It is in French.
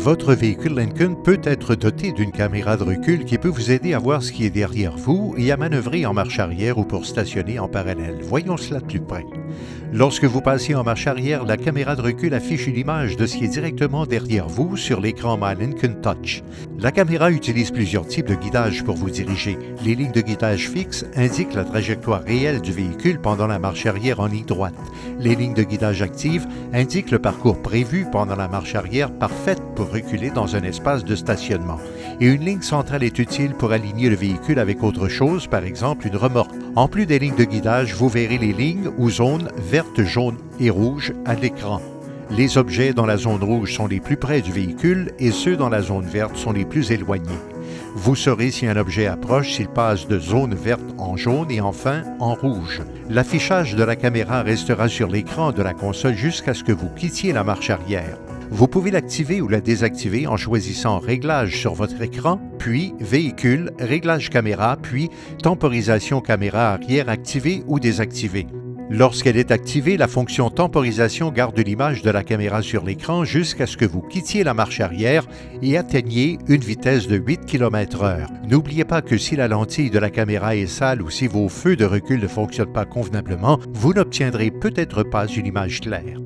Votre véhicule Lincoln peut être doté d'une caméra de recul qui peut vous aider à voir ce qui est derrière vous et à manœuvrer en marche arrière ou pour stationner en parallèle. Voyons cela de plus près. Lorsque vous passez en marche arrière, la caméra de recul affiche une image de ce qui est directement derrière vous sur l'écran My Lincoln Touch. La caméra utilise plusieurs types de guidage pour vous diriger. Les lignes de guidage fixes indiquent la trajectoire réelle du véhicule pendant la marche arrière en ligne droite. Les lignes de guidage actives indiquent le parcours prévu pendant la marche arrière parfaite pour reculer dans un espace de stationnement. Et une ligne centrale est utile pour aligner le véhicule avec autre chose, par exemple une remorque. En plus des lignes de guidage, vous verrez les lignes ou zones vertes, jaunes et rouges à l'écran. Les objets dans la zone rouge sont les plus près du véhicule et ceux dans la zone verte sont les plus éloignés. Vous saurez si un objet approche s'il passe de zone verte en jaune et enfin en rouge. L'affichage de la caméra restera sur l'écran de la console jusqu'à ce que vous quittiez la marche arrière. Vous pouvez l'activer ou la désactiver en choisissant Réglages sur votre écran, puis Véhicule, Réglage caméra, puis Temporisation caméra arrière activée ou désactivée. Lorsqu'elle est activée, la fonction temporisation garde l'image de la caméra sur l'écran jusqu'à ce que vous quittiez la marche arrière et atteigniez une vitesse de 8 km/h. N'oubliez pas que si la lentille de la caméra est sale ou si vos feux de recul ne fonctionnent pas convenablement, vous n'obtiendrez peut-être pas une image claire.